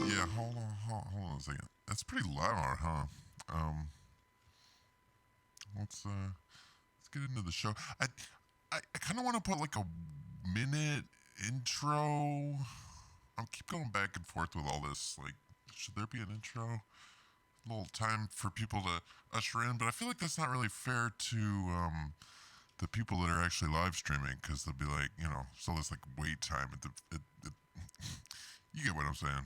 Yeah, hold on a second. That's pretty loud, huh? Um, let's get into the show. I kind of want to put like a minute intro. I'll keep going back and forth with all this. Like, should there be an intro? A little time for people to usher in, but I feel like that's not really fair to the people that are actually live streaming because they'll be like, so there's like wait time. You get what I'm saying?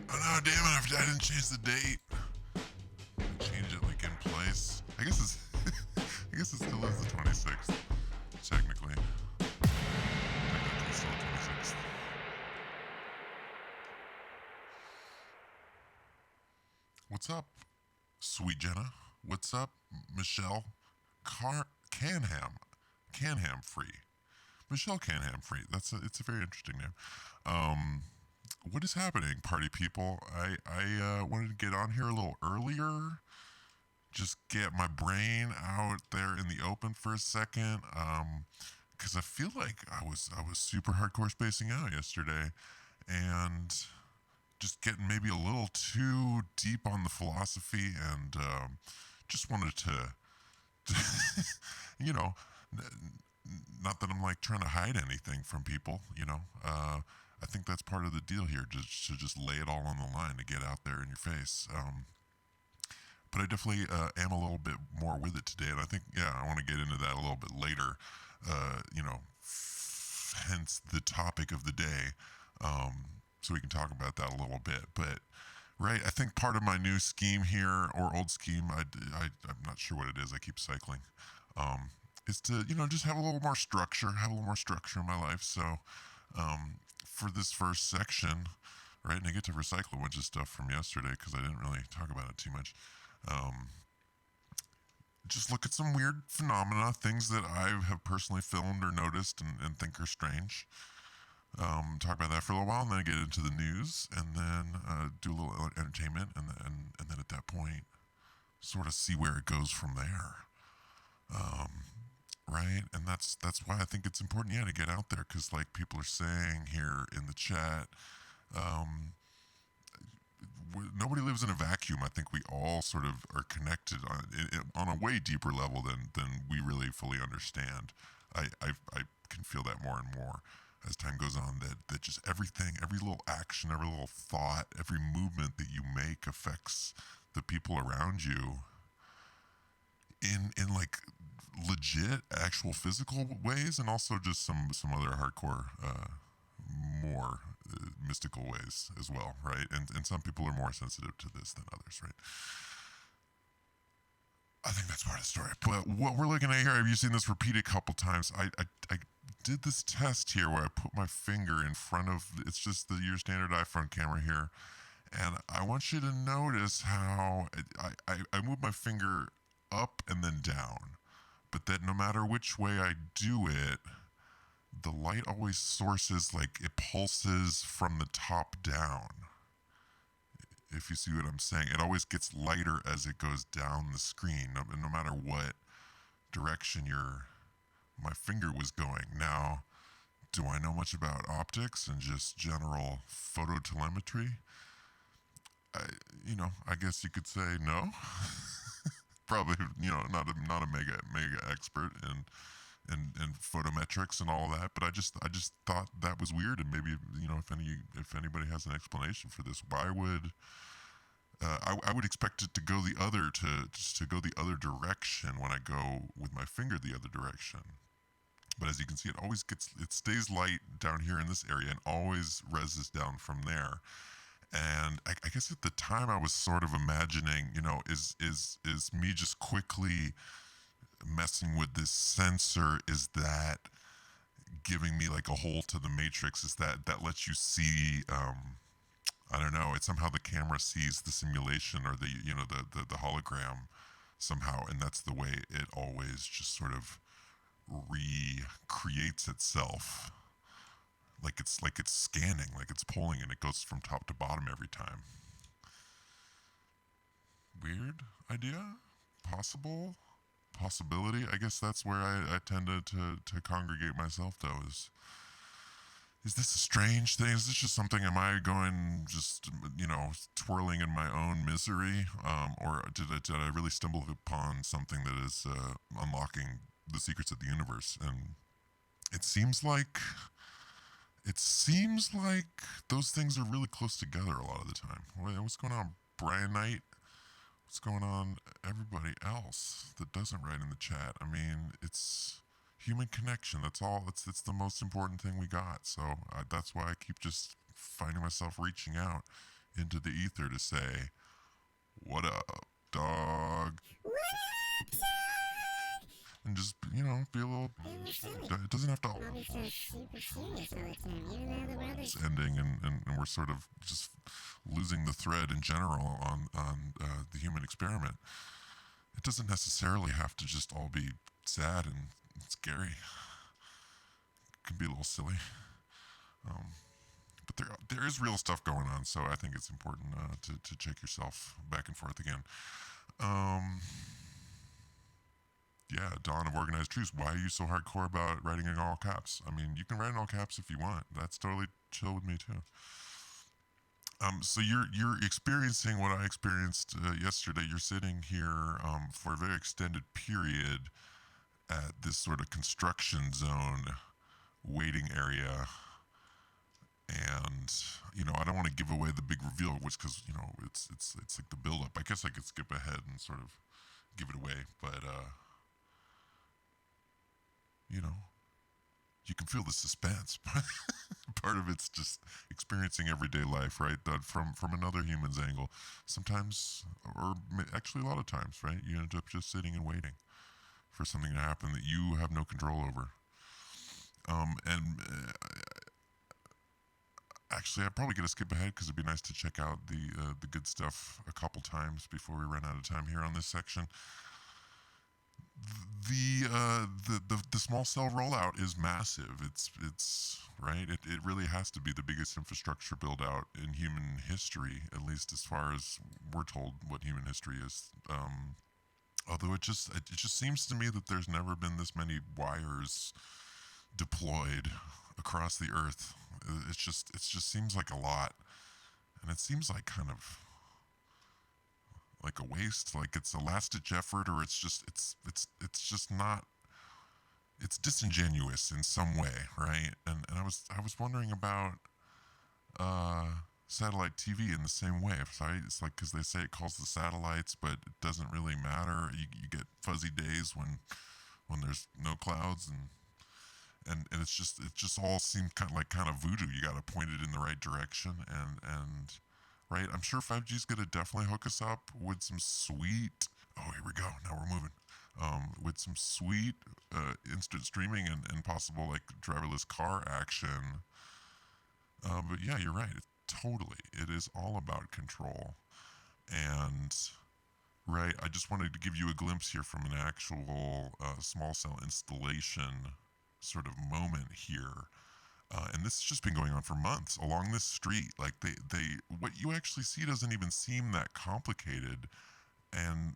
Oh no, damn it! I didn't change the date. Change it like in place. I guess it's. I guess it still is the 26th. Technically. Technically still the 26th. What's up, sweet Jenna? What's up, Michelle? Canham. Canham Free. Michelle Canham Free. It's a very interesting name. What is happening, party people? I wanted to get on here a little earlier. Just get my brain out there in the open for a second. Because I feel like I was super hardcore spacing out yesterday, and just getting maybe a little too deep on the philosophy, and just wanted to, you know, not that I'm like trying to hide anything from people, I think that's part of the deal here, just to just lay it all on the line to get out there in your face. But I definitely am a little bit more with it today, and I think, yeah, I want to get into that a little bit later. Hence the topic of the day, so we can talk about that a little bit. But right, I think part of my new scheme here, or old scheme, I'm not sure what it is. I keep cycling. Is to just have a little more structure, in my life. So for this first section, right, and I get to recycle a bunch of stuff from yesterday because I didn't really talk about it too much. Um, just look at some weird phenomena, things that I have personally filmed or noticed and think are strange. Talk about that for a little while, and then I get into the news, and then do a little entertainment, and then at that point, sort of see where it goes from there. Right, and that's why I think it's important, yeah, to get out there, because like people are saying here in the chat, um, nobody lives in a vacuum. I think we all sort of are connected on a way deeper level than we really fully understand. I can feel that more and more as time goes on, that just everything, every little action, every little thought, every movement that you make affects the people around you in like legit actual physical ways, and also just some other hardcore more mystical ways as well, right? And some people are more sensitive to this than others, right? I think that's part of the story. But what we're looking at here, have you seen this repeated a couple times? I did this test here where I put my finger in front of, it's just the your standard iPhone camera here, And I want you to notice how I move my finger up and then down, but that no matter which way I do it, the light always sources, like it pulses from the top down. If you see what I'm saying, it always gets lighter as it goes down the screen, no matter what direction my finger was going. Now, do I know much about optics and just general phototelemetry? I, I guess you could say no. Probably, not a mega expert in photometrics and all that, but I just thought that was weird, and maybe if anybody has an explanation for this, why would I would expect it to go the other direction when I go with my finger the other direction. But as you can see, it stays light down here in this area and always reses down from there. And I guess at the time I was sort of imagining, is me just quickly messing with this sensor? Is that giving me like a hole to the matrix? Is that lets you see? I don't know. It's somehow the camera sees the simulation or the hologram somehow, and that's the way it always just sort of recreates itself. Like it's scanning, like it's pulling, and it goes from top to bottom every time. Weird idea? Possibility? I guess that's where I tend to congregate myself, though. Is this a strange thing? Is this just something? Am I going just twirling in my own misery, or did I really stumble upon something that is unlocking the secrets of the universe? And it seems like those things are really close together a lot of the time. What's going on, Brian Knight? What's going on, everybody else that doesn't write in the chat? I mean, it's human connection. That's all. It's the most important thing we got. So that's why I keep just finding myself reaching out into the ether to say, "What up, dog?" And just be a little. It doesn't have to. It's ending, and we're sort of just losing the thread in general on the human experiment. It doesn't necessarily have to just all be sad and scary. It can be a little silly. But there is real stuff going on, so I think it's important to check yourself back and forth again. Yeah, Dawn of Organized Truths. Why are you so hardcore about writing in all caps? I mean, you can write in all caps if you want. That's totally chill with me too. So you're experiencing what I experienced yesterday. You're sitting here for a very extended period at this sort of construction zone waiting area, and I don't want to give away the big reveal, which because it's like the build up. I guess I could skip ahead and sort of give it away, but you can feel the suspense. Part of it's just experiencing everyday life, right? That from another human's angle. Sometimes, or actually a lot of times, right? You end up just sitting and waiting for something to happen that you have no control over. And actually, I'm probably going to skip ahead because it'd be nice to check out the good stuff a couple times before we run out of time here on this section. The small cell rollout is massive. It's right. It really has to be the biggest infrastructure build out in human history, at least as far as we're told what human history is. Although it just seems to me that there's never been this many wires deployed across the earth. It just seems like a lot, and it seems like kind of like a waste, like it's a last ditch effort, or it's just not. It's disingenuous in some way, right? And I was wondering about satellite TV in the same way. Right? It's like because they say it calls the satellites, but it doesn't really matter. You get fuzzy days when there's no clouds and it just all seems kind of voodoo. You got to point it in the right direction and right. I'm sure 5G is gonna definitely hook us up with some sweet. Oh, here we go. Now we're moving. With some sweet instant streaming and possible like driverless car action. But yeah, you're right. totally. It is all about control. And right, I just wanted to give you a glimpse here from an actual small cell installation sort of moment here. And this has just been going on for months along this street. Like what you actually see doesn't even seem that complicated, and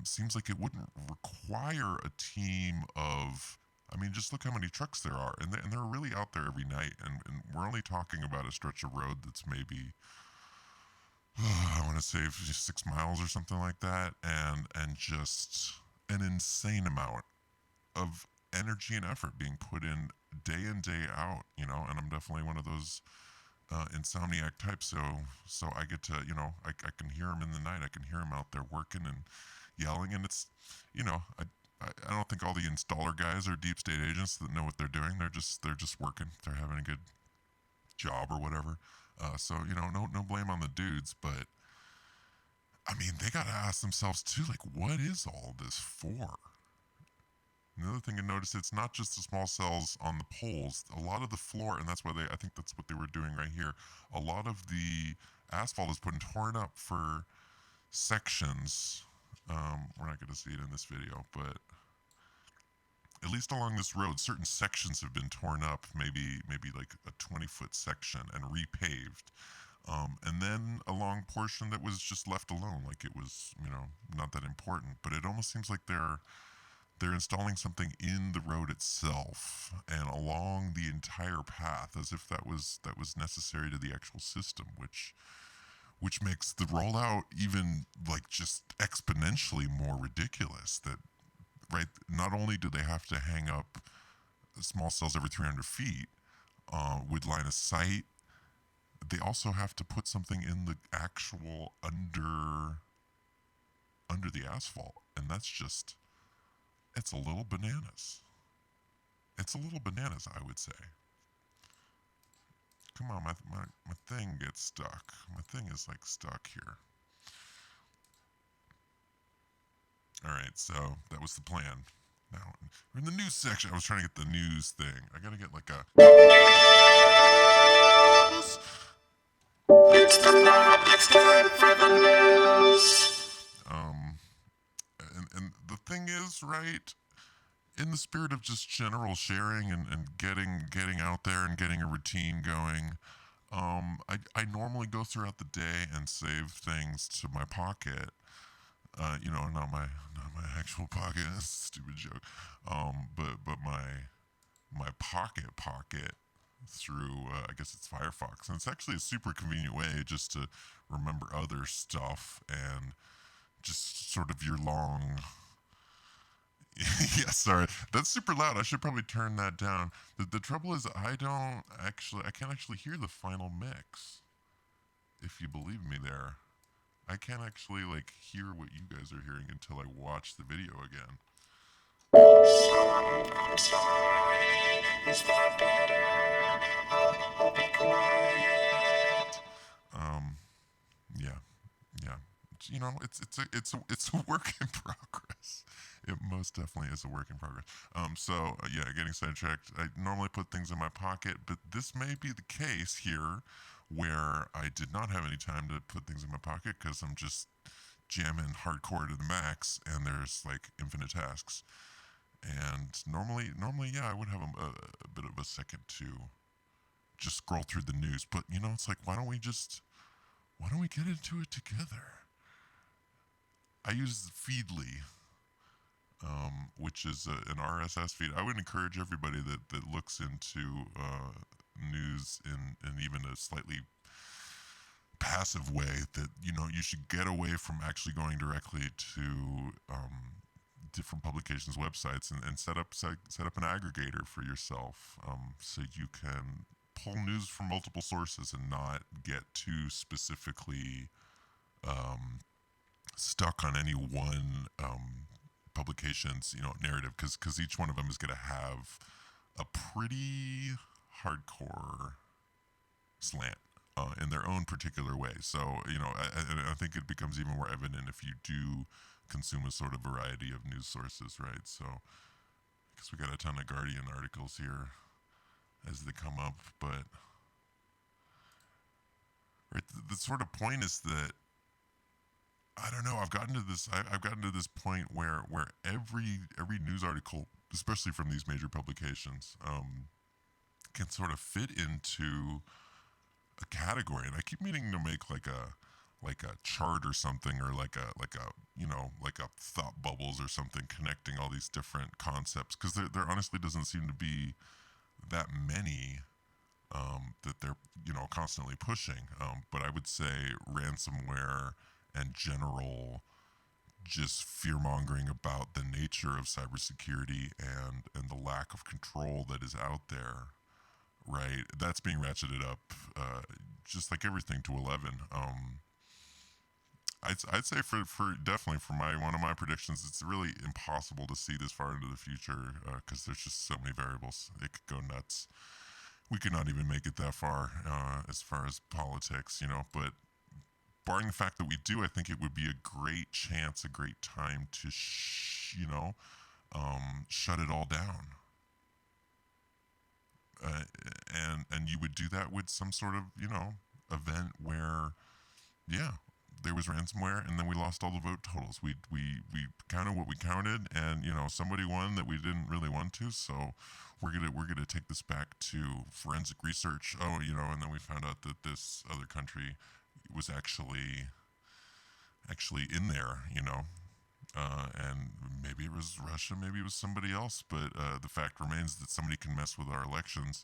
seems like it wouldn't require a team of. I mean, just look how many trucks there are, and they're really out there every night. And we're only talking about a stretch of road that's maybe I want to say 6 miles or something like that, and just an insane amount of energy and effort being put in day out, and I'm definitely one of those insomniac types, so I get to, I can hear him in the night. I can hear him out there working and yelling, and it's, you know, I don't think all the installer guys are deep state agents that know what they're doing. They're just working. They're having a good job or whatever. So no blame on the dudes, but I mean, they gotta ask themselves too, like, what is all this for? Another thing to notice, it's not just the small cells on the poles. A lot of the floor, and I think that's what they were doing right here. A lot of the asphalt is put torn up for sections. We're not going to see it in this video, but at least along this road, certain sections have been torn up, maybe like a 20-foot section, and repaved. And then a long portion that was just left alone, like it was, not that important. But it almost seems like they're installing something in the road itself and along the entire path, as if that was necessary to the actual system, which makes the rollout even like just exponentially more ridiculous. That right, not only do they have to hang up small cells every 300 feet with line of sight, they also have to put something in the actual under the asphalt, and that's just, it's a little bananas. It's a little bananas, I would say. Come on, my thing gets stuck. My thing is like stuck here. All right, so that was the plan. Now we're in the news section. I was trying to get the news thing. I gotta get like a. It's time for the news. And the thing is, right, in the spirit of just general sharing and getting out there and getting a routine going, I normally go throughout the day and save things to my pocket. Not my actual pocket. That's a stupid joke. But my pocket through I guess it's Firefox, and it's actually a super convenient way just to remember other stuff and just sort of your long. Yeah, sorry. That's super loud. I should probably turn that down. The trouble is I can't actually hear the final mix. If you believe me there. I can't actually like hear what you guys are hearing until I watch the video again. I'm sorry. Is that better? I'll be quiet. Yeah, yeah. It's a work in progress. It most definitely is a work in progress. Yeah, getting sidetracked. I normally put things in my pocket, but this may be the case here, where I did not have any time to put things in my pocket because I'm just jamming hardcore to the max, and there's like infinite tasks. And normally, yeah, I would have a bit of a second to just scroll through the news. But it's like, why don't we get into it together? I use Feedly, which is an RSS feed. I would encourage everybody that looks into news in even a slightly passive way, that you should get away from actually going directly to different publications' websites, and set up an aggregator for yourself, so you can pull news from multiple sources and not get too specifically stuck on any one publication's narrative, because each one of them is going to have a pretty hardcore slant in their own particular way. So I think it becomes even more evident if you do consume a sort of variety of news sources, right? So I guess we got a ton of Guardian articles here as they come up, but right? The sort of point is that I don't know. I've gotten to this point where every news article, especially from these major publications, can sort of fit into a category, and I keep meaning to make like a chart or something, or like a like a thought bubbles or something connecting all these different concepts, because there honestly doesn't seem to be that many that they're constantly pushing. But I would say ransomware and general just fear mongering about the nature of cybersecurity and the lack of control that is out there. Right, that's being ratcheted up, just like everything to 11. I'd say for definitely for my one of my predictions, it's really impossible to see this far into the future because there's just so many variables. It could go nuts. We could not even make it that far as politics, But barring the fact that we do, I think it would be a great chance, a great time to, shut it all down. Uh, and you would do that with some sort of event where yeah, there was ransomware, and then we lost all the vote totals. We counted what we counted, and somebody won that we didn't really want to. So we're gonna take this back to forensic research. Oh, and then we found out that this other country was actually in there. And maybe it was Russia, maybe it was somebody else, but the fact remains that somebody can mess with our elections,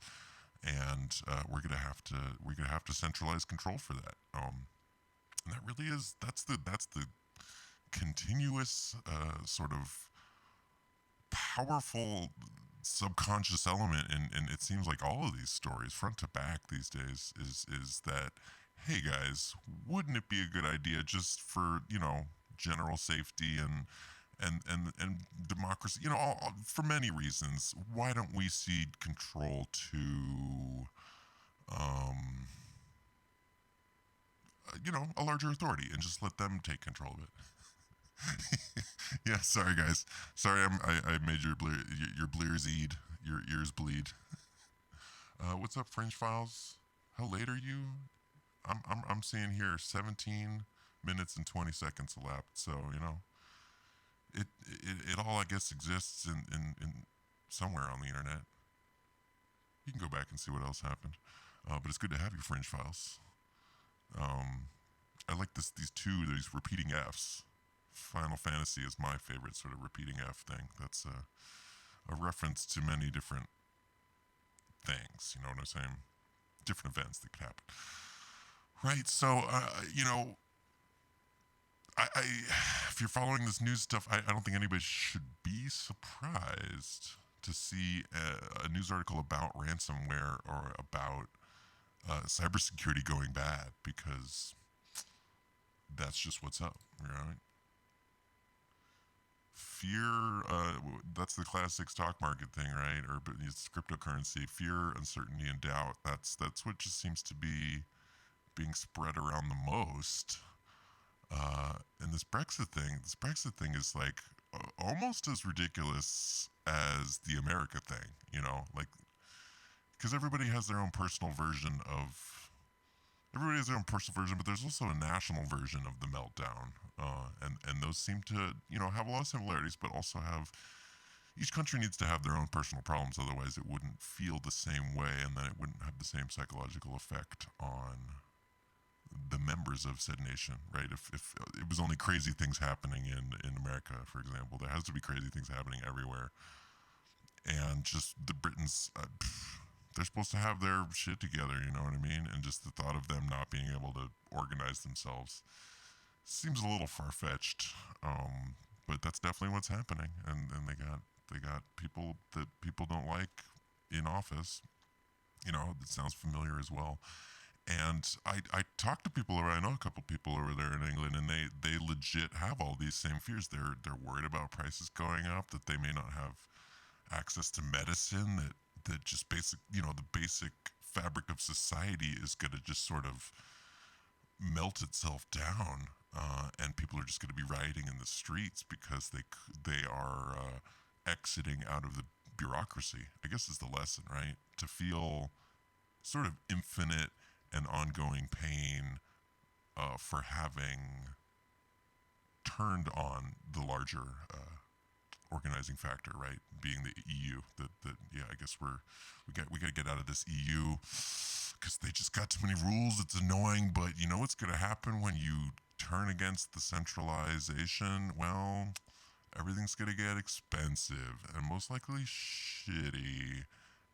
and we're gonna have to centralize control for that. And that really is that's the continuous sort of powerful subconscious element and it seems like all of these stories front to back these days is that, hey guys, wouldn't it be a good idea just for general safety and democracy, for many reasons, why don't we cede control to um a larger authority and just let them take control of it. Yeah, sorry guys. Sorry, I made your blears eat, your ears bleed. What's up, Fringe Files? How late are you? I'm seeing here 17 minutes and 20 seconds elapsed. So it all I guess exists in somewhere on the internet. You can go back and see what else happened. But it's good to have you, Fringe Files. Um, I like these repeating Fs. Final Fantasy is my favorite sort of repeating F thing. That's a reference to many different things. You know what I'm saying? Different events that could happen. Right. So, I if you're following this news stuff, I don't think anybody should be surprised to see a news article about ransomware or about cybersecurity going bad, because that's just what's up, right? Fear, that's the classic stock market thing, right? Or but it's cryptocurrency. Fear, uncertainty, and doubt. That's what just seems to be being spread around the most. And this Brexit thing is like almost as ridiculous as the America thing. Like, because everybody has their own personal version, but there's also a national version of the meltdown, and those seem to have a lot of similarities, but also have each country needs to have their own personal problems, otherwise it wouldn't feel the same way, and then it wouldn't have the same psychological effect on the members of said nation, right? If it was only crazy things happening in America, for example, there has to be crazy things happening everywhere, and just the Britons. They're supposed to have their shit together, you know what I mean? And just the thought of them not being able to organize themselves seems a little far fetched. But that's definitely what's happening, and they got people that people don't like in office. It sounds familiar as well. And I talk to people, or I know a couple people over there in England, and they legit have all these same fears. They're worried about prices going up, that they may not have access to medicine, that just the basic fabric of society is going to just sort of melt itself down, and people are just going to be rioting in the streets because they are exiting out of the bureaucracy. I guess is the lesson, right? To feel sort of infinite and ongoing pain for having turned on the larger organizing factor, right? Being the EU. Yeah, I guess we got to get out of this EU because they just got too many rules. It's annoying, but you know what's going to happen when you turn against the centralization? Well, everything's going to get expensive and most likely shitty.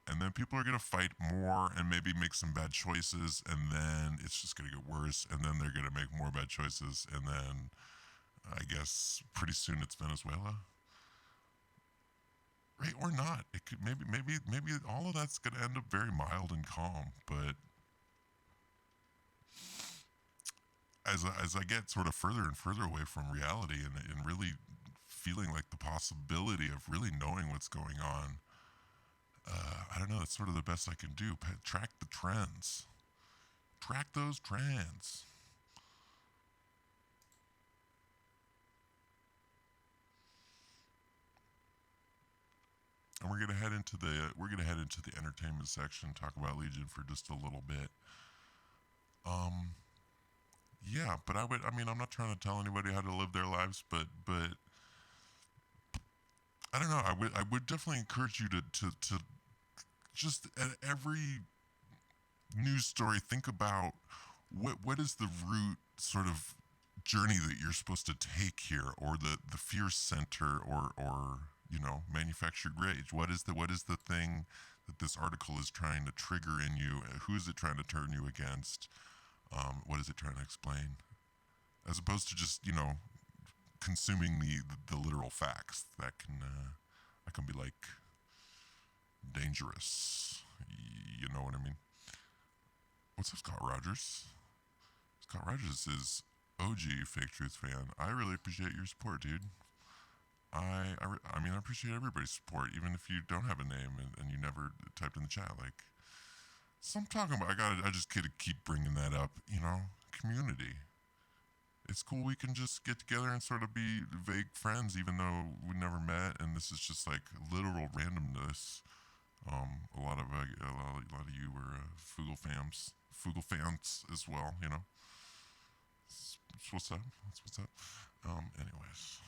And then people are going to fight more and maybe make some bad choices, and then it's just going to get worse, and then they're going to make more bad choices, and then I guess pretty soon it's Venezuela. Right, or not. It could maybe all of that's going to end up very mild and calm, but as I get sort of further and further away from reality and really feeling like the possibility of really knowing what's going on, I don't know. That's sort of the best I can do. Track the trends. Track those trends. And we're gonna head into the entertainment section. Talk about Legion for just a little bit. Yeah, but I mean, I'm not trying to tell anybody how to live their lives, but I don't know. I would definitely encourage you to just at every news story think about what is the root sort of journey that you're supposed to take here, or the fear center, or manufactured rage. What is the thing that this article is trying to trigger in you? Who is it trying to turn you against? What is it trying to explain? As opposed to just consuming the literal facts that can be like dangerous. You know what I mean? What's up, Scott Rogers? Scott Rogers is OG Fake Truth fan. I really appreciate your support, dude. I mean, I appreciate everybody's support, even if you don't have a name and you never typed in the chat. Like, so I'm talking about. I just gotta keep bringing that up. Community. It's cool we can just get together and sort of be vague friends, even though we never met, and this is just like literal randomness. A lot of you were Fugal fans as well. That's what's up. That's what's up. Anyways,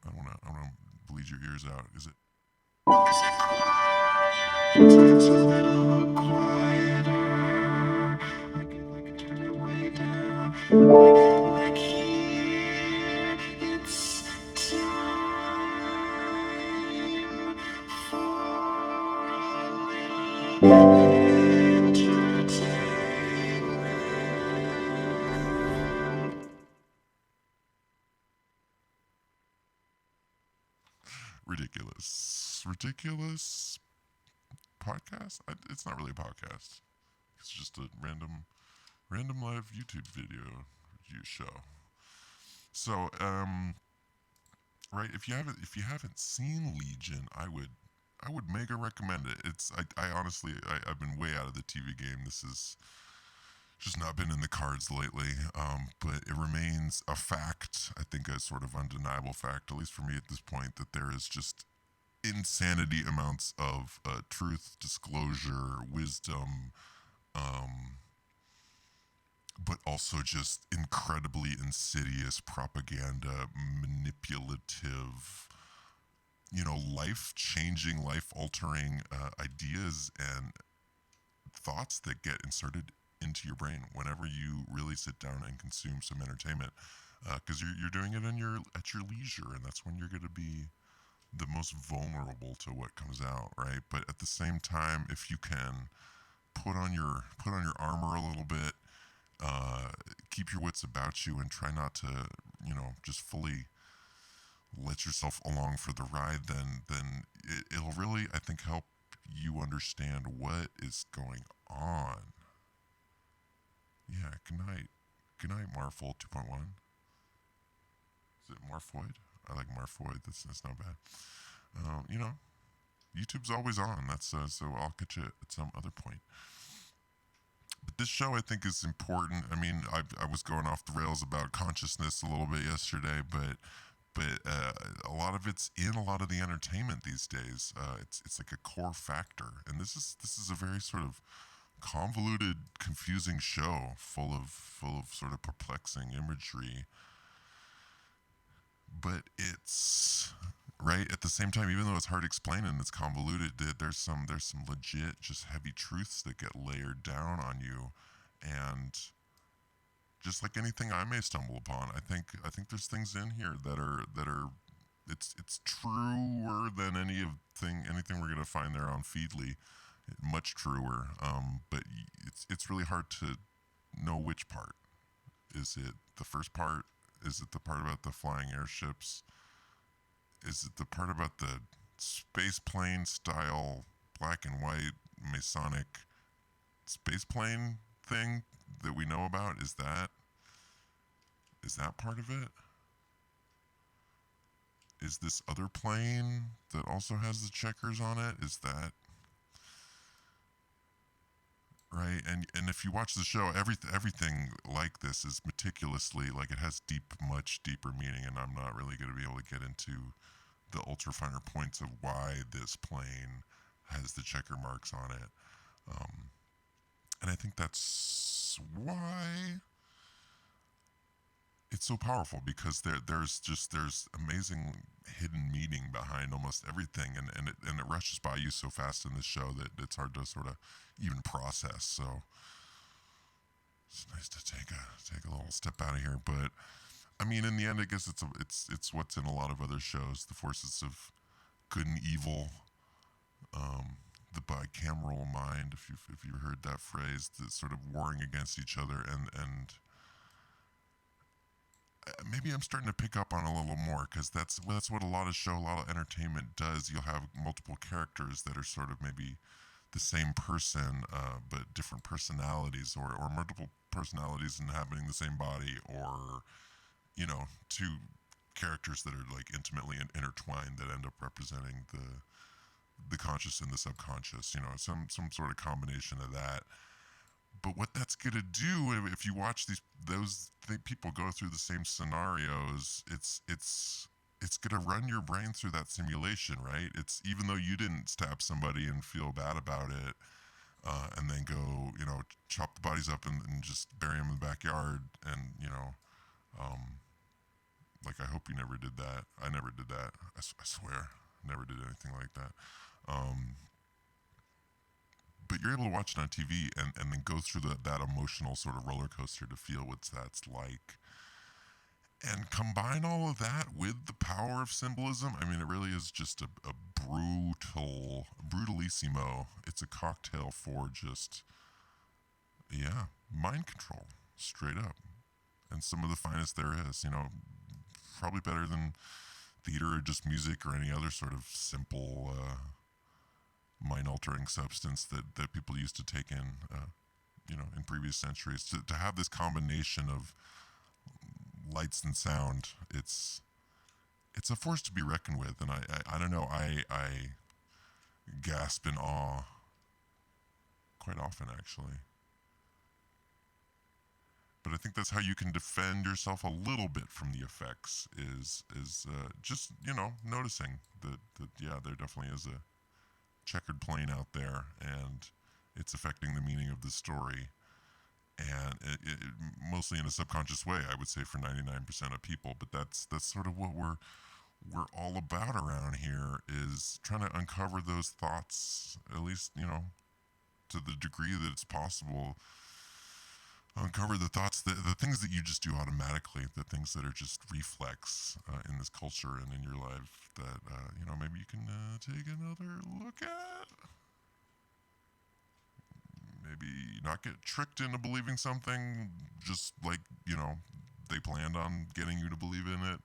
I don't wanna bleed your ears out. Is it? Ridiculous podcast. It's not really a podcast. It's just a random live YouTube video show. So, right, if you haven't seen Legion, I would mega recommend it. I honestly I've been way out of the TV game. This is just not been in the cards lately. But it remains a fact. I think a sort of undeniable fact, at least for me at this point, that there is just insanity amounts of truth, disclosure, wisdom, but also just incredibly insidious propaganda, manipulative, life-changing, life-altering ideas and thoughts that get inserted into your brain whenever you really sit down and consume some entertainment, because you're doing it at your leisure, and that's when you're going to be the most vulnerable to what comes out, right? But at the same time, if you can put on your armor a little bit, keep your wits about you, and try not to, just fully let yourself along for the ride, then it'll really, I think, help you understand what is going on. Yeah, good night, Marfold 2.1. Is it Marfoid? I like Marfoid. That's not bad. YouTube's always on. That's so I'll catch you at some other point. But this show, I think, is important. I mean, I was going off the rails about consciousness a little bit yesterday, but a lot of it's in a lot of the entertainment these days. It's like a core factor, and this is a very sort of convoluted, confusing show full of sort of perplexing imagery. But it's right at the same time, even though it's hard to explain and it's convoluted, there's some legit just heavy truths that get layered down on you, and just like anything I may stumble upon, I think there's things in here that are it's truer than anything we're gonna find there on Feedly, much truer. But it's really hard to know which part. Is it the first part? Is it the part about the flying airships? Is it the part about the space plane style black and white Masonic space plane thing that we know about? Is that part of it? Is this other plane that also has the checkers on it? Is that right? And if you watch the show, everything like this is meticulously, like, it has much deeper meaning, and I'm not really going to be able to get into the ultra finer points of why this plane has the checker marks on it. Um, and I think that's why it's so powerful, because there's amazing hidden meaning behind almost everything, and it rushes by you so fast in this show that it's hard to sort of even process. So it's nice to take a little step out of here. But I mean, in the end, I guess it's what's in a lot of other shows: the forces of good and evil, the bicameral mind, if you heard that phrase, the sort of warring against each other, and maybe I'm starting to pick up on a little more, because that's what a lot of entertainment does. You'll have multiple characters that are sort of maybe the same person, but different personalities, or multiple personalities inhabiting the same body, or two characters that are like intimately intertwined that end up representing the conscious and the subconscious. Some sort of combination of that. But what that's gonna do, if you watch those people go through the same scenarios, it's gonna run your brain through that simulation, right? It's, even though you didn't stab somebody and feel bad about it, and then go, chop the bodies up and just bury them in the backyard, and like, I hope you never did that. I never did that. I swear, never did anything like that. Um, but you're able to watch it on TV, and then go through that emotional sort of roller coaster to feel what that's like. And combine all of that with the power of symbolism. I mean, it really is just a brutalissimo. It's a cocktail for just, yeah, mind control, straight up. And some of the finest there is, probably better than theater or just music or any other sort of simple, mind-altering substance that people used to take in, in previous centuries. To have this combination of lights and sound, it's a force to be reckoned with. And I don't know, I gasp in awe quite often, actually. But I think that's how you can defend yourself a little bit from the effects, is just, noticing that yeah, there definitely is a checkered plane out there, and it's affecting the meaning of the story, and it mostly in a subconscious way, I would say, for 99% of people. But that's sort of what we're all about around here, is trying to uncover those thoughts, at least, to the degree that it's possible. Uncover the thoughts, the things that you just do automatically, the things that are just reflex, in this culture and in your life, that maybe you can take another look at. Maybe not get tricked into believing something just like, they planned on getting you to believe in it.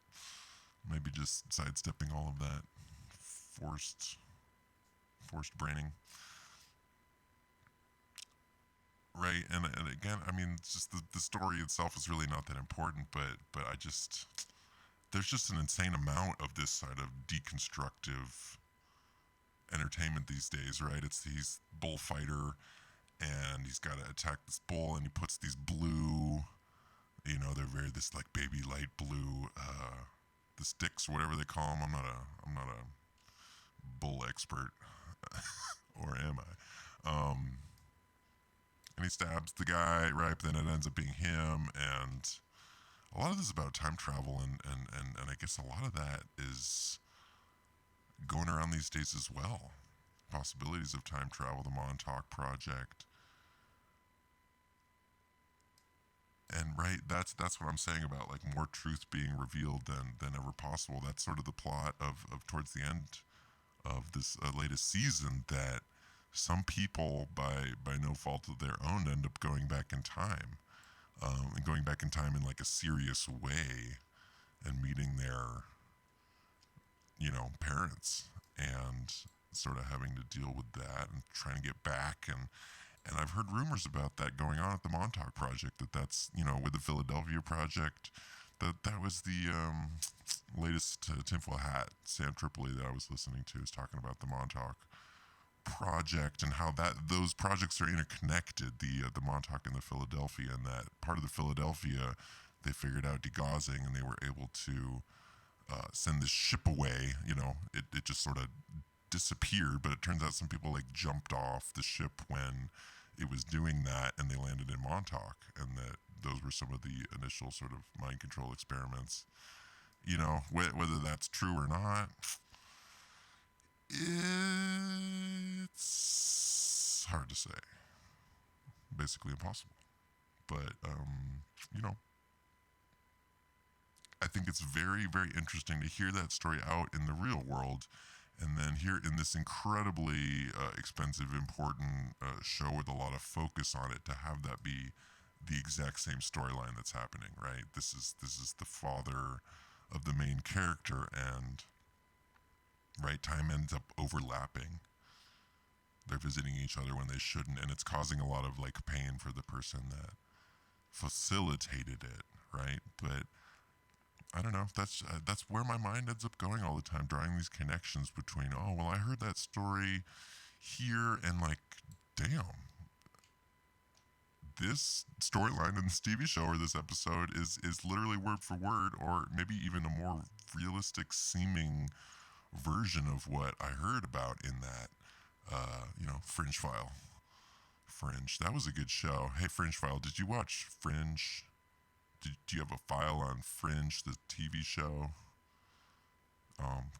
Maybe just sidestepping all of that forced braining. Right, and again, I mean, it's just the story itself is really not that important, but there's just an insane amount of this side of deconstructive entertainment these days, right? It's he's bullfighter, and he's got to attack this bull, and he puts these blue, they're very, this like baby light blue, the sticks or whatever they call them. I'm not a bull expert, or am I? and he stabs the guy, right? But then it ends up being him, and a lot of this is about time travel, and I guess a lot of that is going around these days as well. Possibilities of time travel, the Montauk Project. And right, that's what I'm saying about like more truth being revealed than ever possible. That's sort of the plot of towards the end of this latest season, that some people by no fault of their own end up going back in time, and going back in time in like a serious way, and meeting their parents, and sort of having to deal with that and trying to get back. And I've heard rumors about that going on at the Montauk Project, that's with the Philadelphia Project, that was the latest tinfoil hat. Sam Tripoli that I was listening to is talking about the Montauk Project and how that those projects are interconnected, the Montauk and the Philadelphia, and that part of the Philadelphia they figured out degaussing, and they were able to send this ship away. It just sort of disappeared, but it turns out some people like jumped off the ship when it was doing that, and they landed in Montauk, and that those were some of the initial sort of mind control experiments. Whether that's true or not, it's hard to say. Basically impossible. But I think it's very, very interesting to hear that story out in the real world, and then here in this incredibly expensive, important show with a lot of focus on it, to have that be the exact same storyline that's happening, right? This is the father of the main character, and right, time ends up overlapping. They're visiting each other when they shouldn't, and it's causing a lot of like pain for the person that facilitated it, right? But I don't know. That's where my mind ends up going all the time, drawing these connections between, oh well, I heard that story here, and like, damn, this storyline in this TV show or this episode is literally word for word, or maybe even a more realistic seeming version of what I heard about in that, Fringe File. Fringe, that was a good show. Hey, Fringe File, did you watch Fringe? Do you have a file on Fringe, the TV show?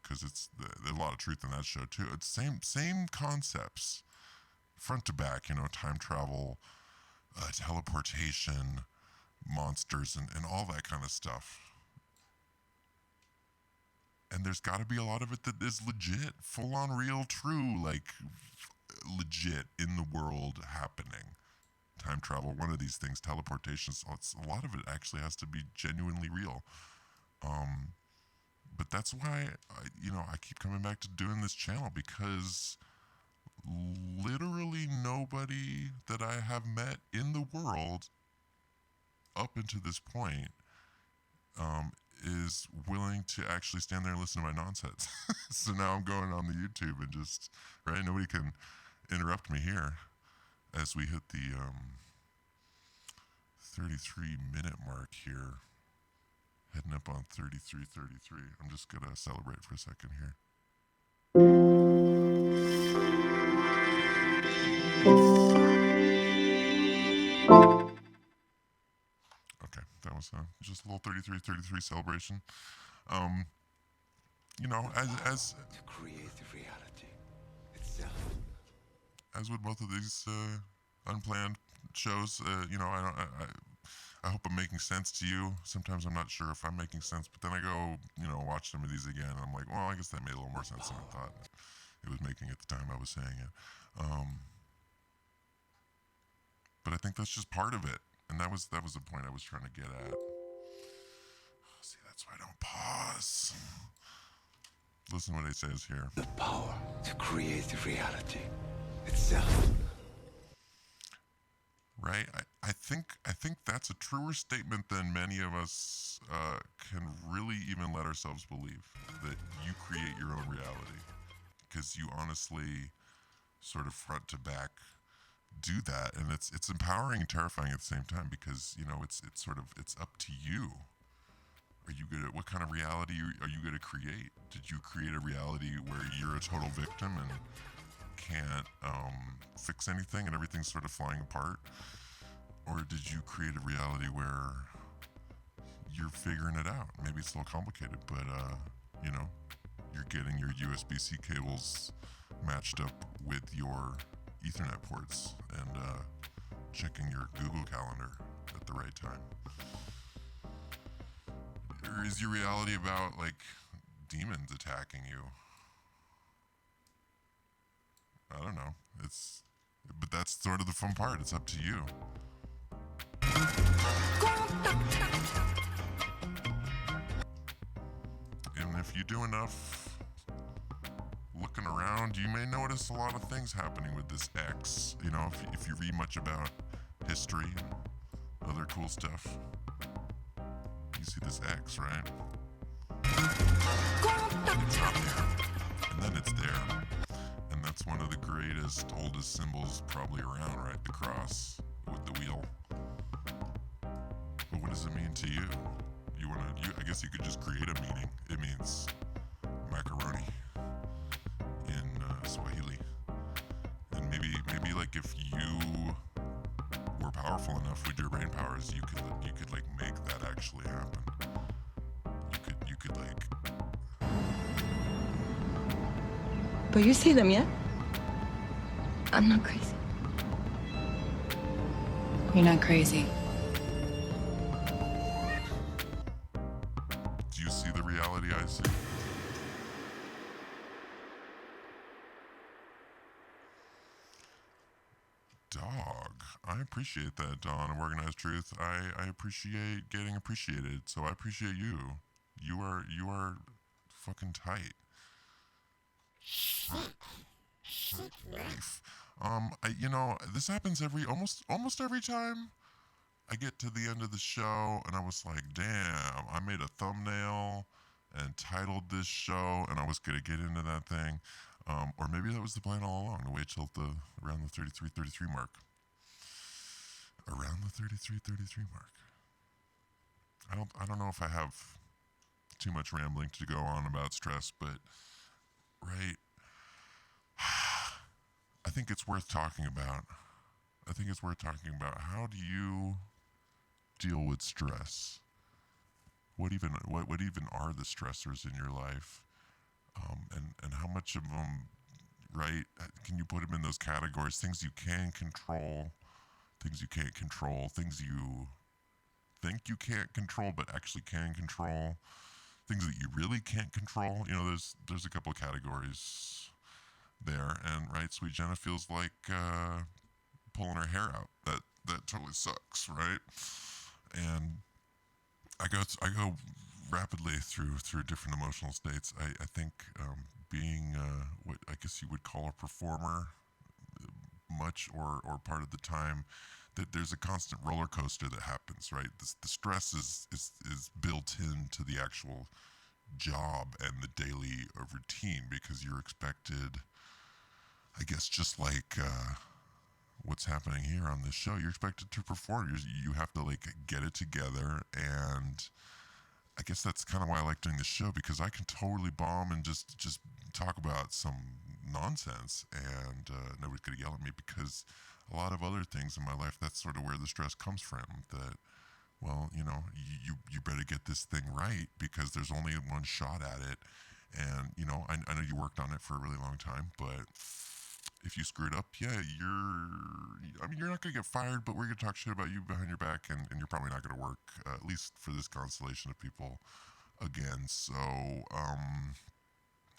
Because there's a lot of truth in that show too. It's same concepts, front to back. Time travel, teleportation, monsters, and all that kind of stuff. And there's got to be a lot of it that is legit, full on, real, true, like legit in the world happening. Time travel, one of these things, teleportation, so a lot of it actually has to be genuinely real. But that's why I keep coming back to doing this channel, because literally nobody that I have met in the world up until this point is willing to actually stand there and listen to my nonsense. So now I'm going on the YouTube and just, right, nobody can interrupt me here as we hit the 33-minute mark here. Heading up on 33:33. I'm just going to celebrate for a second here. Okay, that was just a little 33:33 celebration. As to create the reality itself. As with both of these unplanned shows, I hope I'm making sense to you. Sometimes I'm not sure if I'm making sense, but then I go, watch some of these again, and I'm like, well, I guess that made a little more sense than I thought it was making at the time I was saying it. But I think that's just part of it, and that was the point I was trying to get at. See, that's why I don't pause. Listen to what it says here. The power to create the reality itself. Right? I think that's a truer statement than many of us can really even let ourselves believe, that you create your own reality, because you honestly sort of front to back do that, and it's empowering and terrifying at the same time, because it's up to you. Are you good at what kind of reality are you going to create? Did you create a reality where you're a total victim and can't fix anything and everything's sort of flying apart? Or did you create a reality where you're figuring it out? Maybe it's a little complicated, but you know, you're getting your USB-C cables matched up with your Ethernet ports and checking your Google Calendar at the right time. Or is your reality about like demons attacking you? I don't know. But that's sort of the fun part. It's up to you. And if you do enough looking around, you may notice a lot of things happening with this X. You know, if you read much about history and other cool stuff, you see this X, right? It's not there. And then it's there. And that's one of the greatest, oldest symbols probably around, right? The cross with the wheel. But what does it mean to you? I guess you could just create a meaning. It means macaroni in Swahili. And maybe like if you were powerful enough with your brain powers, you could like make that actually happen. You could like. But you see them, yeah? I'm not crazy. You're not crazy. Do you see the reality I see? Dog. I appreciate that, Dawn of Organized Truth. I appreciate getting appreciated, so I appreciate you. You are fucking tight. Life. This happens almost every time I get to the end of the show, and I was like, damn, I made a thumbnail and titled this show, and I was gonna get into that thing, or maybe that was the plan all along, to wait till around the 33 mark. Around the 33 mark. I don't know if I have too much rambling to go on about stress, but right. I think it's worth talking about. How do you deal with stress? What even are the stressors in your life? And how much of them, right? Can you put them in those categories? Things you can control, things you can't control, things you think you can't control but actually can control, things that you really can't control. You know, there's a couple of categories there, and right, Sweet Jenna feels like pulling her hair out. That totally sucks, right? And I go rapidly through different emotional states. I think being what I guess you would call a performer, much or part of the time, that there's a constant roller coaster that happens, right? The stress is built into the actual job and the daily routine, because you're expected, I guess, just like what's happening here on this show, you're expected to perform. You have to like get it together, and I guess that's kind of why I like doing this show, because I can totally bomb and just talk about some nonsense, and nobody's gonna yell at me, because a lot of other things in my life, that's sort of where the stress comes from. That, well, you know, you better get this thing right, because there's only one shot at it, and you know, I know you worked on it for a really long time, but if you screw it up, yeah, you're not going to get fired, but we're going to talk shit about you behind your back, and you're probably not going to work, at least for this constellation of people, again. So,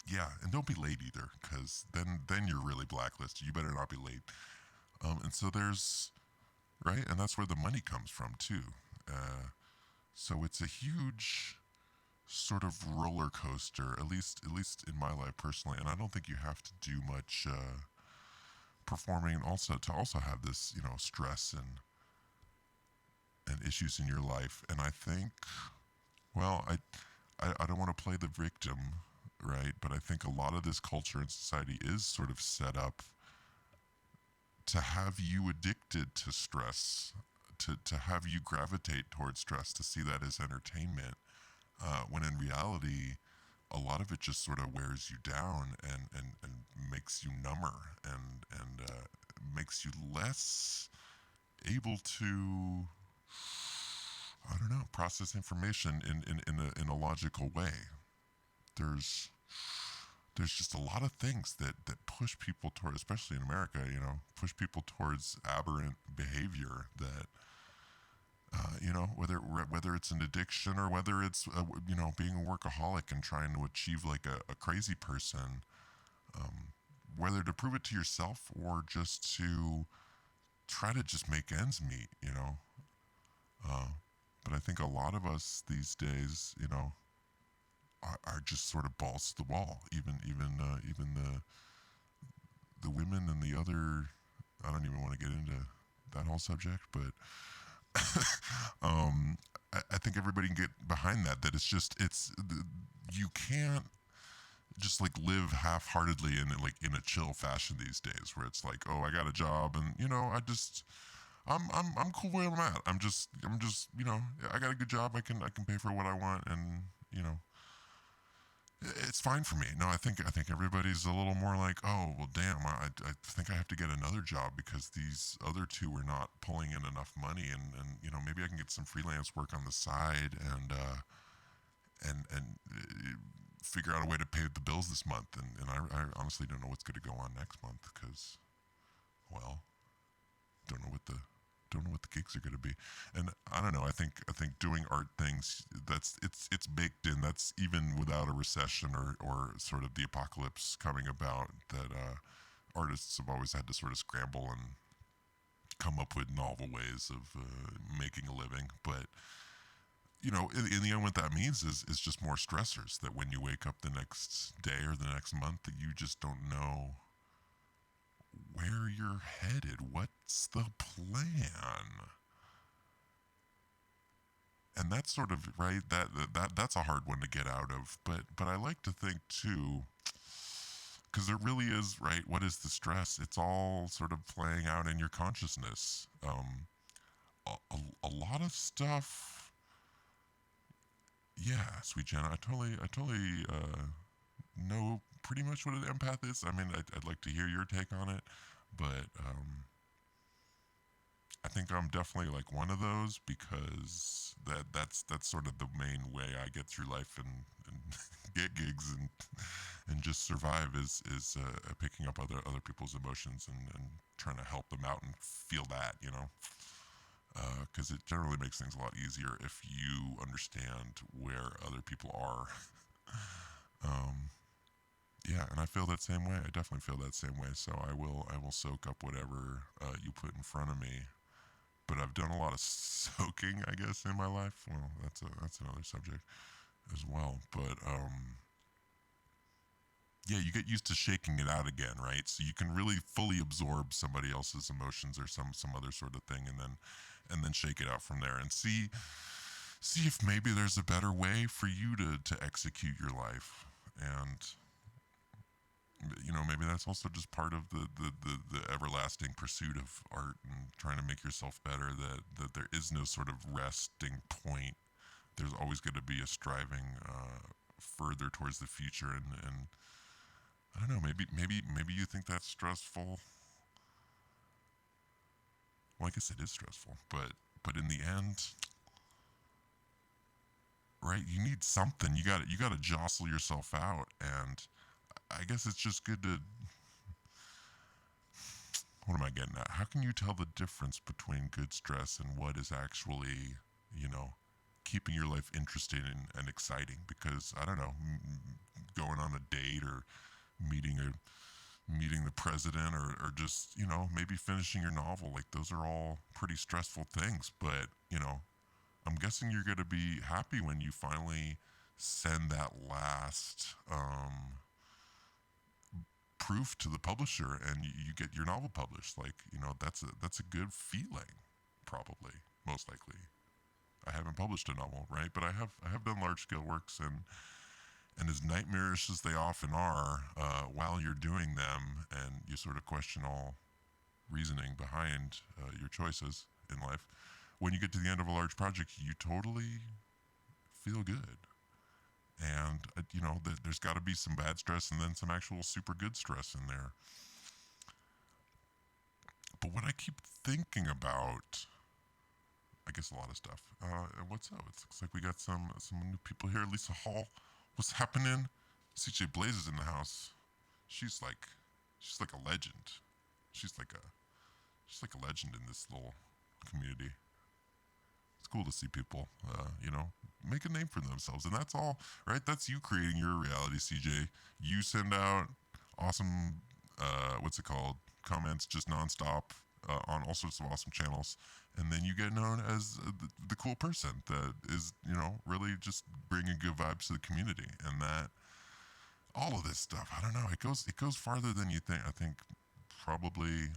yeah, and don't be late either, because then you're really blacklisted. You better not be late. And so there's, right, and that's where the money comes from, too. So it's a huge sort of roller coaster, at least in my life personally, and I don't think you have to do much performing and also have this, you know, stress and issues in your life. And I think, well, I don't want to play the victim, right? But I think a lot of this culture and society is sort of set up to have you addicted to stress, to have you gravitate towards stress, to see that as entertainment, when in reality, a lot of it just sort of wears you down and makes you number and makes you less able to, I don't know, process information in a logical way. There's there's just a lot of things that push people toward, especially in America, push people towards aberrant behavior that, whether it's an addiction or whether it's, being a workaholic and trying to achieve like a crazy person, whether to prove it to yourself or just to try to just make ends meet. But I think a lot of us these days, are just sort of balls to the wall. Even the women and the other. I don't even want to get into that whole subject, but I think everybody can get behind that. That you can't just like live half-heartedly in a chill fashion these days, where it's like, oh, I got a job, and I'm cool where I'm at. I'm just I got a good job. I can pay for what I want, and it's fine for me. No, I think everybody's a little more like, oh, well, damn, I think I have to get another job because these other two are not pulling in enough money, and maybe I can get some freelance work on the side and figure out a way to pay the bills this month. And I honestly don't know what's going to go on next month because, well, don't know what the gigs are going to be. And I don't know. I think doing art things, it's baked in. That's even without a recession or sort of the apocalypse coming about, that artists have always had to sort of scramble and come up with novel ways of making a living. But in the end, what that means is just more stressors, that when you wake up the next day or the next month, that you just don't know where you're headed. What's the plan? And that's sort of right. That's a hard one to get out of. But I like to think too, because it really is right. What is the stress? It's all sort of playing out in your consciousness. A lot of stuff. Yeah, sweet Jenna, I totally know pretty much what an empath is. I mean, I'd like to hear your take on it, but I think I'm definitely like one of those, because that's sort of the main way I get through life and get gigs and just survive is picking up other people's emotions and trying to help them out and feel that, because it generally makes things a lot easier if you understand where other people are. Yeah, and I feel that same way. I definitely feel that same way. So I will soak up whatever you put in front of me. But I've done a lot of soaking, I guess, in my life. Well, that's another subject as well. But yeah, you get used to shaking it out again, right? So you can really fully absorb somebody else's emotions or some other sort of thing, and then shake it out from there and see if maybe there's a better way for you to execute your life. And maybe that's also just part of the everlasting pursuit of art and trying to make yourself better, that there is no sort of resting point. There's always going to be a striving further towards the future, and I don't know, maybe you think that's stressful. Well, I guess it is stressful, but in the end, right, you need something. You got to jostle yourself out, and I guess it's just good to, what am I getting at? How can you tell the difference between good stress and what is actually, keeping your life interesting and exciting? Because I don't know, going on a date or meeting the president, or just, maybe finishing your novel, like those are all pretty stressful things. But I'm guessing you're going to be happy when you finally send that last proof to the publisher and you get your novel published. Like, that's a good feeling. Probably, most likely. I haven't published a novel, right? But I have done large scale works, and as nightmarish as they often are, while you're doing them and you sort of question all reasoning behind your choices in life, when you get to the end of a large project, you totally feel good. And there's got to be some bad stress and then some actual super good stress in there. But what I keep thinking about, I guess a lot of stuff. What's up? It looks like we got some new people here. Lisa Hall, what's happening? CJ Blaze is in the house. She's like a legend. She's like a legend in this little community. It's cool to see people, make a name for themselves, and that's all, right? That's you creating your reality, CJ. You send out awesome, what's it called? Comments just nonstop on all sorts of awesome channels, and then you get known as the cool person that is, really just bringing good vibes to the community, and that all of this stuff. I don't know. It goes farther than you think. I think probably,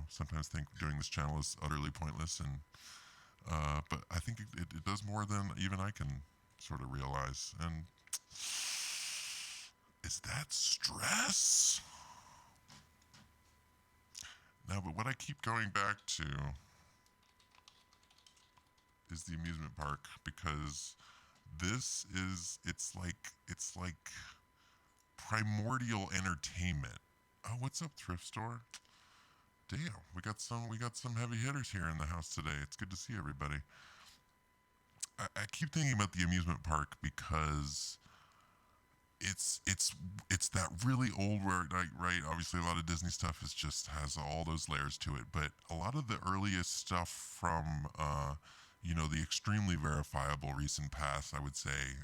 sometimes think doing this channel is utterly pointless, and but I think it does more than even I can sort of realize. And is that stress? No, but what I keep going back to is the amusement park, because it's like primordial entertainment. Oh, what's up, thrift store? Damn, we got some heavy hitters here in the house today. It's good to see everybody. I keep thinking about the amusement park because it's that really old where, like, right, obviously a lot of Disney stuff has all those layers to it, but a lot of the earliest stuff from the extremely verifiable recent past, I would say,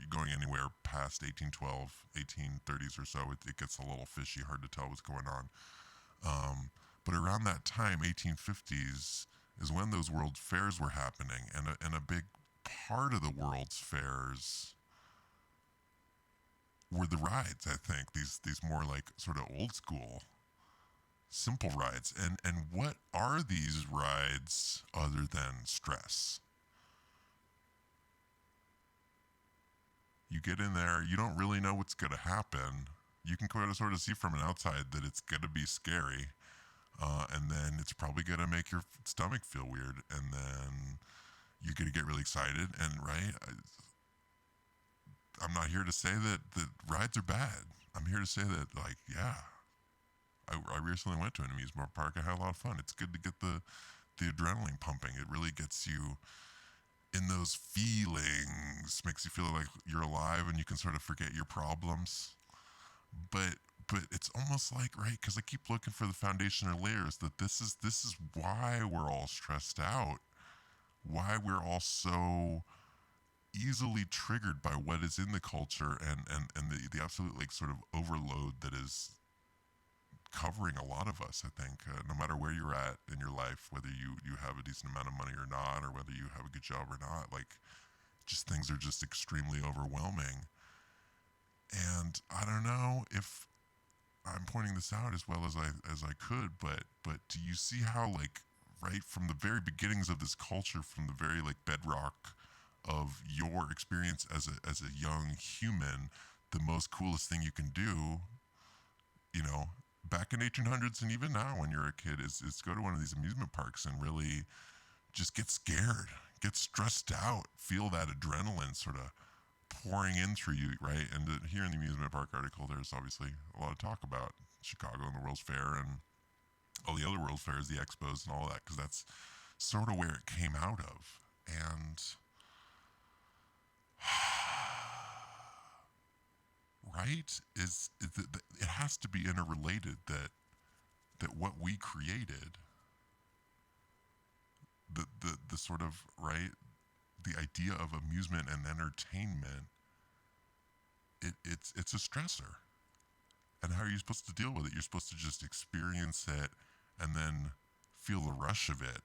going anywhere past 1812, 1830s or so, it gets a little fishy, hard to tell what's going on. But around that time, 1850s, is when those world fairs were happening, and a big part of the world's fairs were the rides. I think these more like sort of old school, simple rides. And what are these rides other than stress? You get in there, you don't really know what's going to happen. You can kind of sort of see from an outside that it's going to be scary. And then it's probably going to make your stomach feel weird. And then you're going to get really excited. And right, I'm not here to say that rides are bad. I'm here to say that, like, yeah, I recently went to an amusement park. I had a lot of fun. It's good to get the adrenaline pumping. It really gets you in those feelings, makes you feel like you're alive and you can sort of forget your problems. But it's almost like, right, because I keep looking for the foundation or layers, that this is why we're all stressed out, why we're all so easily triggered by what is in the culture, and the absolute, like, sort of overload that is covering a lot of us. I think no matter where you're at in your life, whether you have a decent amount of money or not, or whether you have a good job or not, like, just things are just extremely overwhelming. And I don't know if I'm pointing this out as well as I could, but do you see how, like, right from the very beginnings of this culture, from the very, like, bedrock of your experience as a young human, the most coolest thing you can do, back in 1800s and even now when you're a kid, is go to one of these amusement parks and really just get scared, get stressed out, feel that adrenaline sort of pouring in through you, right? And here in the amusement park article, there's obviously a lot of talk about Chicago and the World's Fair and all the other World's Fairs, the expos and all that, because that's sort of where it came out of. And right, it has to be interrelated, that what we created, the sort of, right, the idea of amusement and entertainment, it's a stressor. And how are you supposed to deal with it? You're supposed to just experience it and then feel the rush of it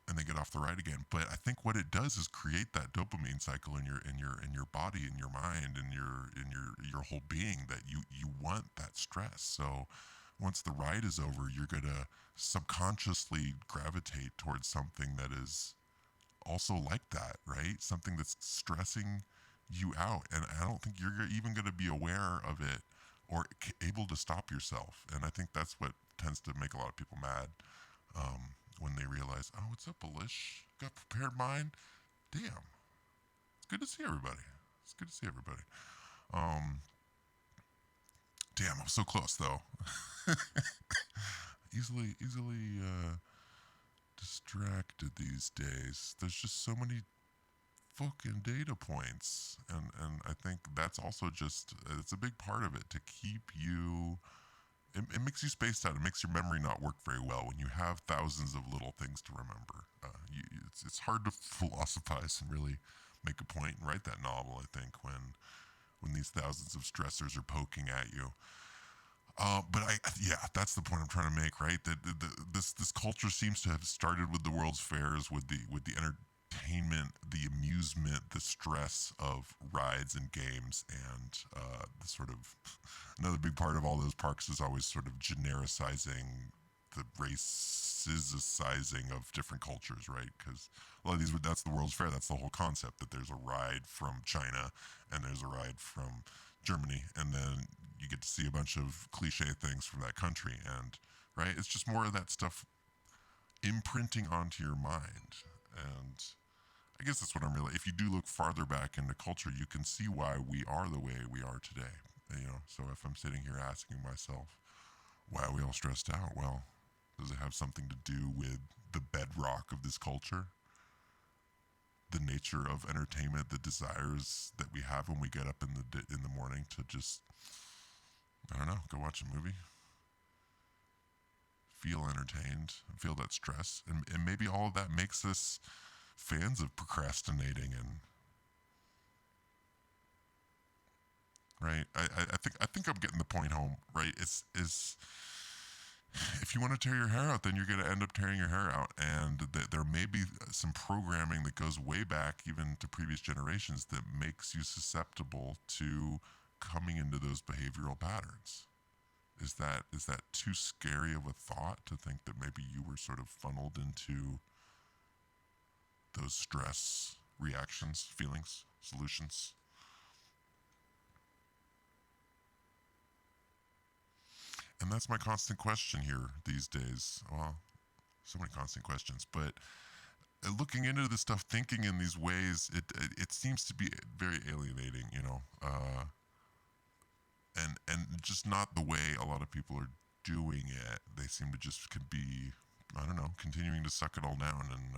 and then get off the ride again. But I think what it does is create that dopamine cycle in your body, in your mind, in your whole being, that you want that stress. So once the ride is over, you're gonna subconsciously gravitate towards something that is also like that, right? Something that's stressing you out. And I don't think you're even going to be aware of it or able to stop yourself. And I think that's what tends to make a lot of people mad, when they realize, oh, what's up, Alish? Got prepared mind? Damn. good to see everybody. It's good to see everybody. Um, damn, I'm so close though. easily distracted these days. There's just so many fucking data points, and I think that's also just it's a big part of it to keep you. It makes you spaced out. It makes your memory not work very well when you have thousands of little things to remember. It's hard to philosophize and really make a point and write that novel. I think when these thousands of stressors are poking at you. But that's the point I'm trying to make, right? That this culture seems to have started with the World's Fairs, with the entertainment, the amusement, the stress of rides and games, and the sort of another big part of all those parks is always sort of genericizing the racicizing of different cultures, right? Because a lot of these, that's the World's Fair. That's the whole concept, that there's a ride from China and there's a ride from Germany, and then you get to see a bunch of cliche things from that country, and right, it's just more of that stuff imprinting onto your mind. And I guess that's what I'm really, if you do look farther back into culture, you can see why we are the way we are today. So if I'm sitting here asking myself, why are we all stressed out? Well, does it have something to do with the bedrock of this culture? The nature of entertainment, the desires that we have when we get up in the morning to just, I don't know, go watch a movie, feel entertained, feel that stress, and maybe all of that makes us fans of procrastinating. And right, I think I'm getting the point home, right? Is if you want to tear your hair out, then you're going to end up tearing your hair out, and there may be some programming that goes way back even to previous generations that makes you susceptible to coming into those behavioral patterns. Is that too scary of a thought to think that maybe you were sort of funneled into those stress reactions, feelings, solutions? And that's my constant question here these days. Well, so many constant questions, but looking into this stuff, thinking in these ways, it seems to be very alienating, and just not the way a lot of people are doing it. They seem to just could be, I don't know, continuing to suck it all down, and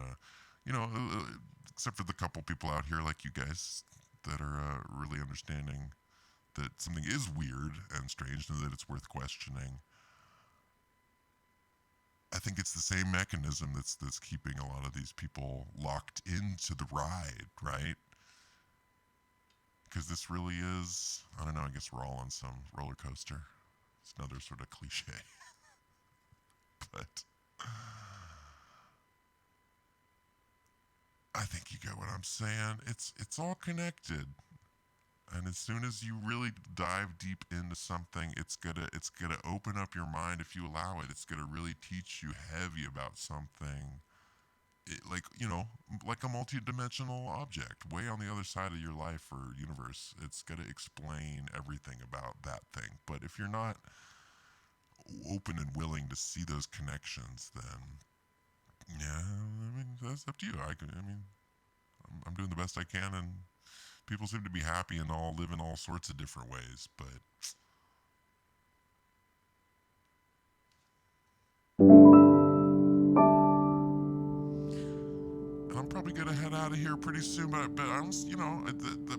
except for the couple people out here like you guys that are really understanding that something is weird and strange and that it's worth questioning. I think it's the same mechanism that's keeping a lot of these people locked into the ride, right? Because this really is, I don't know, I guess we're all on some roller coaster. It's another sort of cliche. But I think you get what I'm saying. It's all connected. And as soon as you really dive deep into something, it's gonna open up your mind if you allow it. It's gonna really teach you heavy about something, like a multi-dimensional object way on the other side of your life or universe. It's gonna explain everything about that thing. But if you're not open and willing to see those connections, then yeah, I mean that's up to you. I'm doing the best I can, and people seem to be happy and all live in all sorts of different ways, but and I'm probably gonna head out of here pretty soon. But I don't,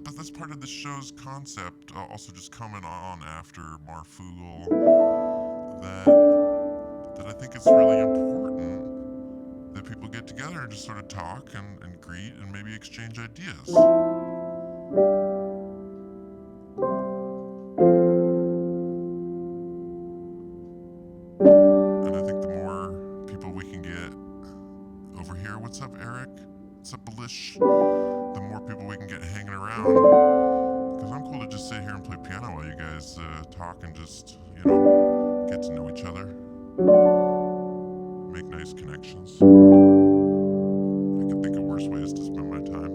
but that's part of the show's concept. Also, just coming on after Marfugel, that I think it's really important that people get together and just sort of talk and greet and maybe exchange ideas. And I think the more people we can get over here, what's up, Eric? What's up, Belish? The more people we can get hanging around. Because I'm cool to just sit here and play piano while you guys talk and just, get to know each other. Make nice connections. I can think of worse ways to spend my time.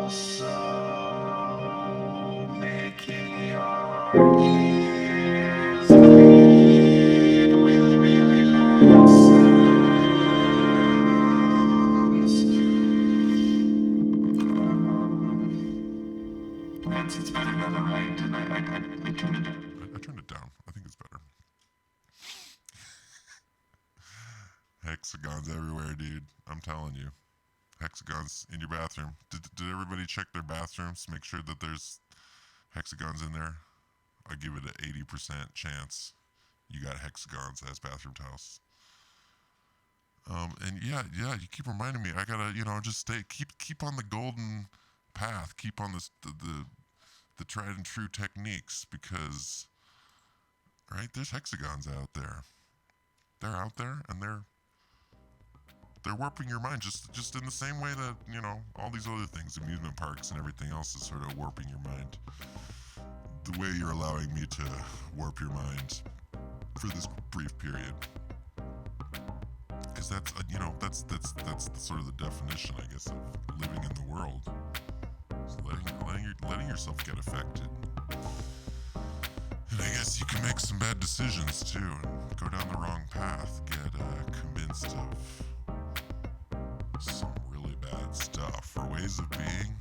Also making your ears bleed. hexagons everywhere, dude. I'm telling you. Hexagons in your bathroom. Did everybody check their bathrooms? Make sure that there's hexagons in there? I give it an 80% chance you got hexagons as bathroom tiles. And yeah, you keep reminding me. I gotta, just keep on the golden path. Keep on the tried and true techniques, because, right, there's hexagons out there. They're out there, and they're warping your mind just in the same way that, all these other things, amusement parks and everything else, is sort of warping your mind. The way you're allowing me to warp your mind for this brief period. Because that's sort of the definition, I guess, of living in the world. So letting yourself get affected. And I guess you can make some bad decisions too, and go down the wrong path, get convinced of some really bad stuff, or ways of being.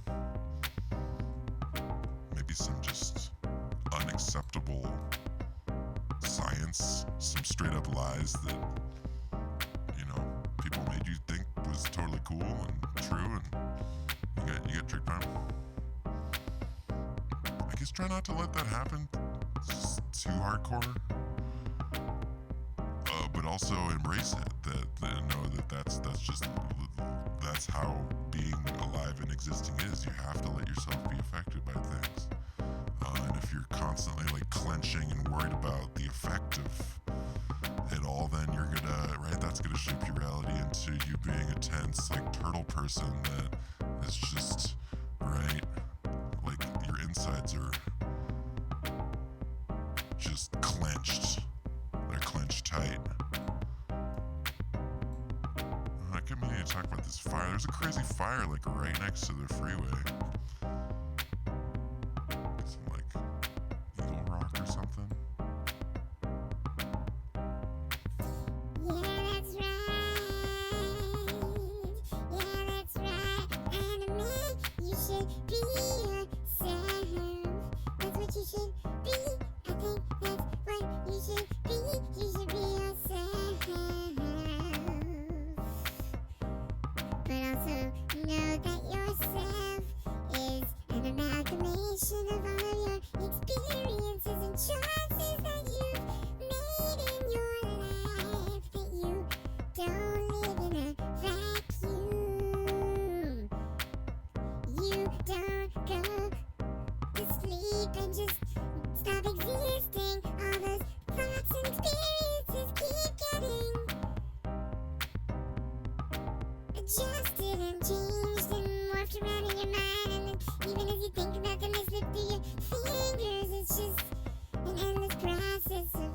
Maybe some just unacceptable science, some straight up lies that, people made you think was totally cool and true, and you get tricked by them. I guess try not to let that happen. It's just too hardcore. But also embrace it. That's how being alive and existing is. You have to let yourself be affected by things. And if you're constantly clenching and worried about the effect of it all, then you're that's gonna shape your reality into you being a tense, turtle person that is just, your insides are just clenched. They're clenched tight. I kept meaning to talk about this fire. There's a crazy fire right next to the freeway. Some Eagle Rock or something. Adjusted and changed and morphed around in your mind, and even as you think about them, they slip through your fingers. It's just an endless process of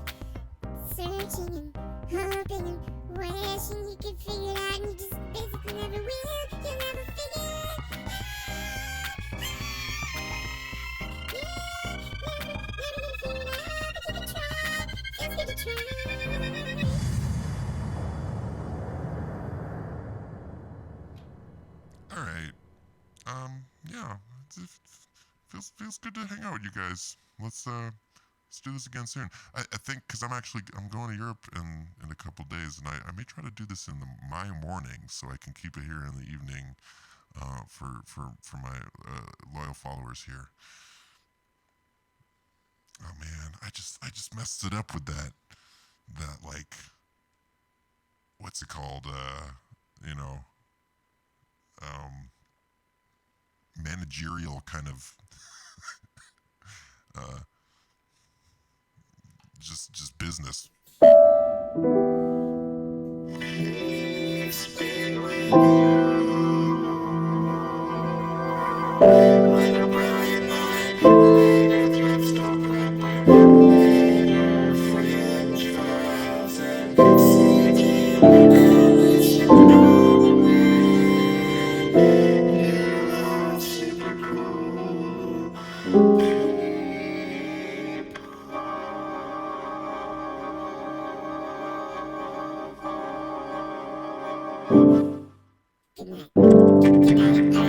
searching and hoping and wishing you could figure it out, and you just basically never will. You'll never figure it out. Never gonna figure it out, but you can try. Feels good to try. All right. Yeah. It feels good to hang out with you guys. Let's do this again soon. I think because I'm going to Europe in a couple days, and I may try to do this in my morning so I can keep it here in the evening for my loyal followers here. Oh man, I just messed it up with that what's it called? Managerial kind of just business. Good night.